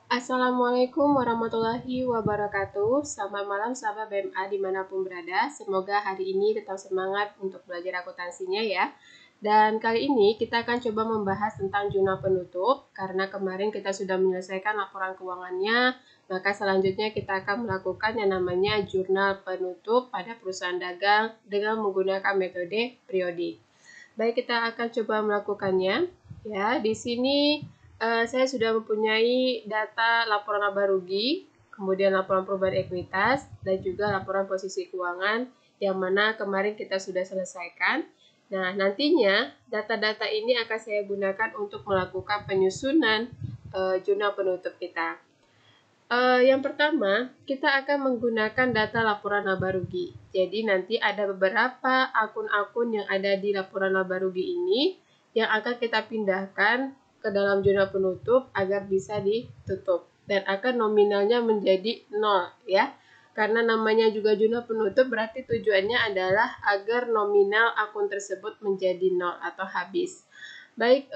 Assalamualaikum warahmatullahi wabarakatuh. Selamat malam sahabat BMA dimanapun berada. Semoga hari ini tetap semangat untuk belajar akuntansinya ya. Dan kali ini kita akan coba membahas tentang jurnal penutup. Karena kemarin kita sudah menyelesaikan laporan keuangannya, maka selanjutnya kita akan melakukan yang namanya jurnal penutup pada perusahaan dagang dengan menggunakan metode periodik. Baik, kita akan coba melakukannya. Ya, di sini saya sudah mempunyai data laporan laba rugi, kemudian laporan perubahan ekuitas, dan juga laporan posisi keuangan yang mana kemarin kita sudah selesaikan. Nah, nantinya data-data ini akan saya gunakan untuk melakukan penyusunan jurnal penutup kita. Yang pertama, kita akan menggunakan data laporan laba rugi. Jadi nanti ada beberapa akun-akun yang ada di laporan laba rugi ini yang akan kita pindahkan ke dalam jurnal penutup agar bisa ditutup. Dan akan nominalnya menjadi 0 ya. Karena namanya juga jurnal penutup berarti tujuannya adalah agar nominal akun tersebut menjadi 0 atau habis. Baik,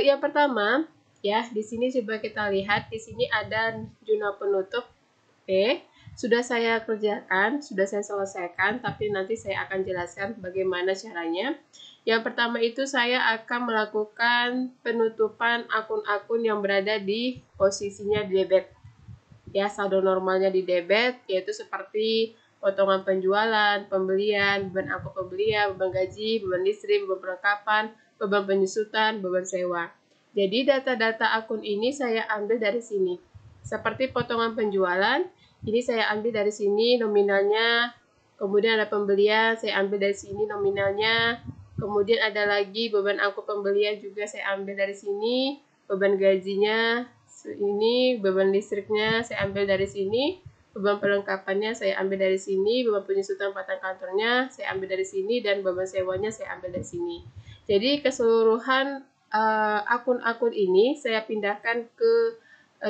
yang pertama ya, di sini coba kita lihat, di sini ada jurnal penutup. Oke, sudah saya kerjakan, sudah saya selesaikan, tapi nanti saya akan jelaskan bagaimana caranya. Yang pertama itu saya akan melakukan penutupan akun-akun yang berada di posisinya debit. Ya, saldo normalnya di debit, yaitu seperti potongan penjualan, pembelian, beban angkut pembelian, beban gaji, beban listrik, beban perlengkapan, beban penyusutan, beban sewa. Jadi data-data akun ini saya ambil dari sini. Seperti potongan penjualan, ini saya ambil dari sini nominalnya, kemudian ada pembelian, saya ambil dari sini nominalnya, kemudian ada lagi beban angkut pembelian juga saya ambil dari sini, beban gajinya ini, beban listriknya saya ambil dari sini, beban perlengkapannya saya ambil dari sini, beban penyusutan batang kantornya saya ambil dari sini, dan beban sewanya saya ambil dari sini. Jadi keseluruhan akun-akun ini saya pindahkan ke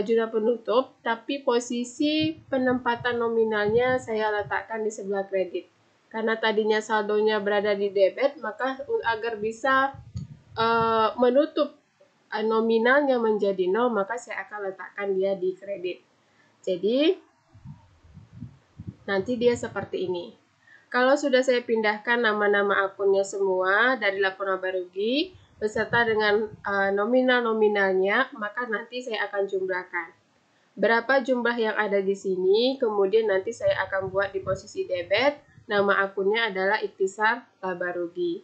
jurnal penutup, tapi posisi penempatan nominalnya saya letakkan di sebelah kredit. Karena tadinya saldonya berada di debit, maka agar bisa menutup nominalnya menjadi 0, maka saya akan letakkan dia di kredit. Jadi, nanti dia seperti ini. Kalau sudah saya pindahkan nama-nama akunnya semua dari laporan laba rugi, beserta dengan nominal-nominalnya, maka nanti saya akan jumlahkan. Berapa jumlah yang ada di sini, kemudian nanti saya akan buat di posisi debit, nama akunnya adalah ikhtisar laba rugi.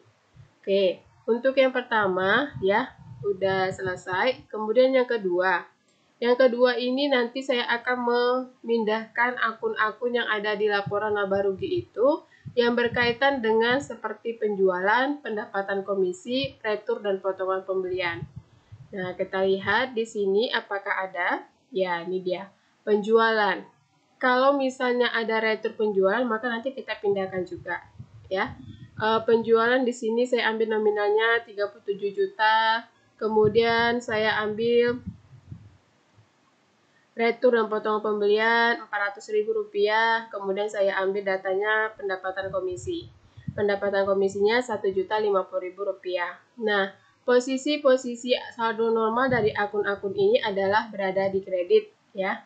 Oke, untuk yang pertama ya, udah selesai. Kemudian yang kedua. Yang kedua ini nanti saya akan memindahkan akun-akun yang ada di laporan laba rugi itu yang berkaitan dengan seperti penjualan, pendapatan komisi, retur, dan potongan pembelian. Nah, kita lihat di sini apakah ada. Ya, ini dia. Penjualan. Kalau misalnya ada retur penjualan, maka nanti kita pindahkan juga. Ya. Penjualan di sini saya ambil nominalnya 37 juta. Kemudian saya ambil retur dan potongan pembelian Rp400.000. Kemudian saya ambil datanya pendapatan komisi. Pendapatan komisinya Rp1.050.000. Nah, posisi-posisi saldo normal dari akun-akun ini adalah berada di kredit ya.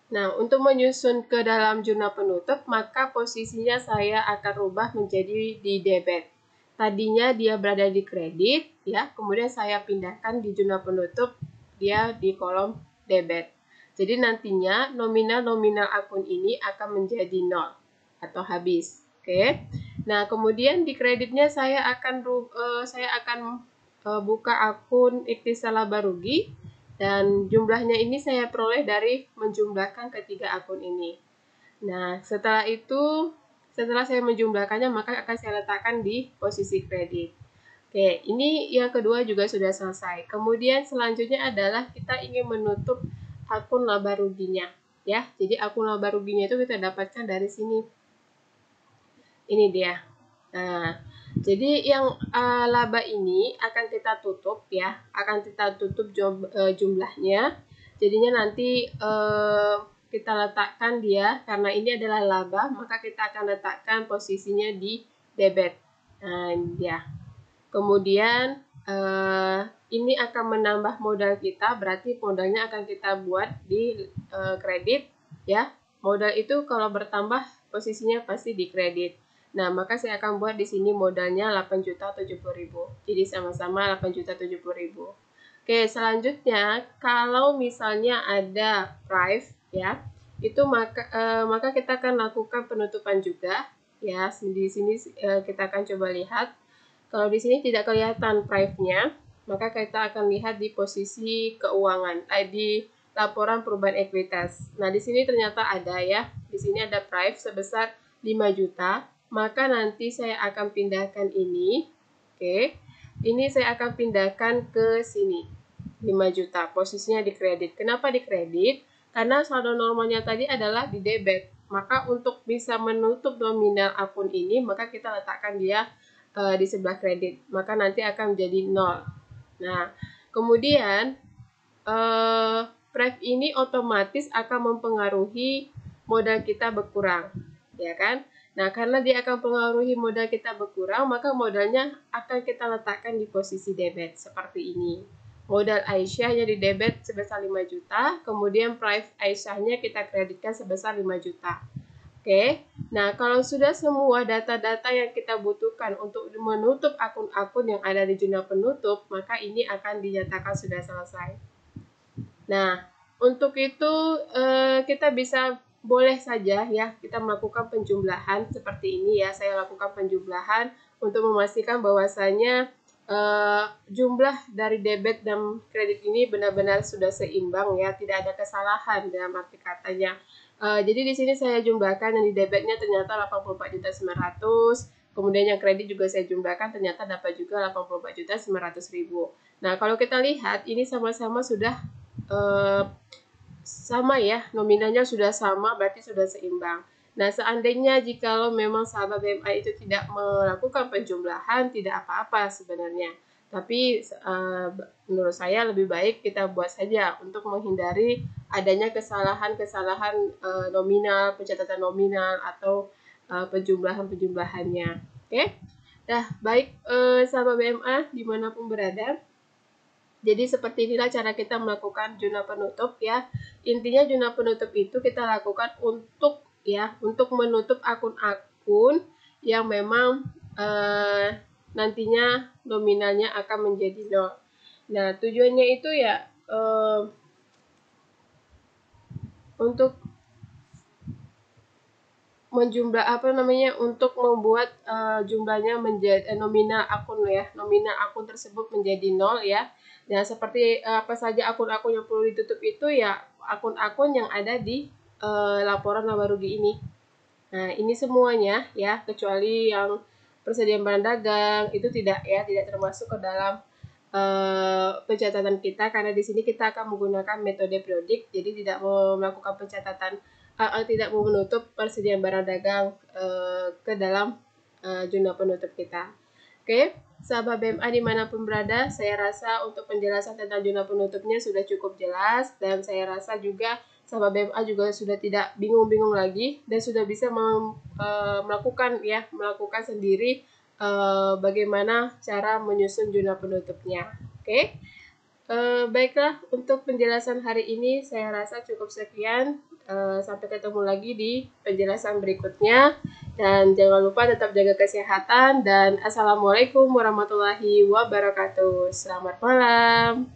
Nah, untuk menyusun ke dalam jurnal penutup, maka posisinya saya akan rubah menjadi di debit. Tadinya dia berada di kredit ya, kemudian saya pindahkan di jurnal penutup dia di kolom debit. Jadi nantinya nominal-nominal akun ini akan menjadi 0 atau habis. Oke. Nah, kemudian di kreditnya saya akan buka akun ikhtisar laba rugi, dan jumlahnya ini saya peroleh dari menjumlahkan ketiga akun ini. Nah, setelah saya menjumlahkannya, maka akan saya letakkan di posisi kredit. Oke, ini yang kedua juga sudah selesai. Kemudian selanjutnya adalah kita ingin menutup akun laba ruginya. Ya, jadi akun laba ruginya itu kita dapatkan dari sini. Ini dia. Nah, jadi yang laba ini akan kita tutup ya, akan kita tutup jumlahnya. Jadinya nanti kita letakkan dia, karena ini adalah laba, maka kita akan letakkan posisinya di debit. Nah, ini dia. Kemudian ini akan menambah modal kita, berarti modalnya akan kita buat di kredit ya. Modal itu kalau bertambah posisinya pasti di kredit. Nah, maka saya akan buat di sini modalnya 8.070.000. Jadi sama-sama 8.070.000. Oke, selanjutnya kalau misalnya ada price ya, itu maka kita akan lakukan penutupan juga ya. Di sini kita akan coba lihat. Kalau di sini tidak kelihatan price-nya, maka kita akan lihat di posisi keuangan, di laporan perubahan ekuitas. Nah, di sini ternyata ada ya. Di sini ada price sebesar 5 juta. Maka nanti saya akan pindahkan ini. Oke. Ini saya akan pindahkan ke sini. 5 juta. Posisinya di kredit. Kenapa di kredit? Karena saldo normalnya tadi adalah di debit. Maka untuk bisa menutup nominal akun ini, maka kita letakkan dia di sebelah kredit, maka nanti akan menjadi 0. Nah, kemudian price ini otomatis akan mempengaruhi modal kita berkurang, ya kan? Nah, karena dia akan mempengaruhi modal kita berkurang, maka modalnya akan kita letakkan di posisi debit seperti ini. Modal Aisyahnya di debit sebesar 5 juta, kemudian price Aisyahnya kita kreditkan sebesar 5 juta. Oke, nah kalau sudah semua data-data yang kita butuhkan untuk menutup akun-akun yang ada di jurnal penutup, maka ini akan dinyatakan sudah selesai. Nah, untuk itu kita bisa boleh saja ya kita melakukan penjumlahan seperti ini ya. Saya lakukan penjumlahan untuk memastikan bahwasanya jumlah dari debit dan kredit ini benar-benar sudah seimbang ya, tidak ada kesalahan dalam arti katanya. Jadi di sini saya jumlahkan yang di debitnya ternyata 84.900.000, kemudian yang kredit juga saya jumlahkan ternyata dapat juga 84.900.000. Nah, kalau kita lihat ini sama-sama sudah sama ya, nominalnya sudah sama, berarti sudah seimbang. Nah, seandainya jikalau memang sahabat BMA itu tidak melakukan penjumlahan, tidak apa-apa sebenarnya. Tapi menurut saya lebih baik kita buat saja untuk menghindari adanya kesalahan-kesalahan nominal, pencatatan nominal atau penjumlahan-penjumlahannya. Oke? Nah, baik sahabat BMA dimanapun berada. Jadi seperti inilah cara kita melakukan jurnal penutup ya. Intinya jurnal penutup itu kita lakukan untuk menutup akun-akun yang memang nantinya nominalnya akan menjadi 0. Nah, tujuannya itu ya untuk untuk membuat jumlahnya menjadi nominal akun tersebut menjadi 0 ya. Nah, seperti apa saja akun-akun yang perlu ditutup itu ya akun-akun yang ada di laporan laba rugi ini. Nah, ini semuanya ya, kecuali yang persediaan barang dagang itu tidak termasuk ke dalam pencatatan kita, karena di sini kita akan menggunakan metode periodik, jadi tidak melakukan pencatatan tidak mau menutup persediaan barang dagang ke dalam jurnal penutup kita. Oke, sahabat BMA dimanapun berada, saya rasa untuk penjelasan tentang jurnal penutupnya sudah cukup jelas, dan saya rasa juga sahabat BMA juga sudah tidak bingung-bingung lagi dan sudah bisa melakukan sendiri bagaimana cara menyusun jurnal penutupnya. Oke. Baiklah, untuk penjelasan hari ini saya rasa cukup sekian. Sampai ketemu lagi di penjelasan berikutnya, dan jangan lupa tetap jaga kesehatan, dan assalamualaikum warahmatullahi wabarakatuh. Selamat malam.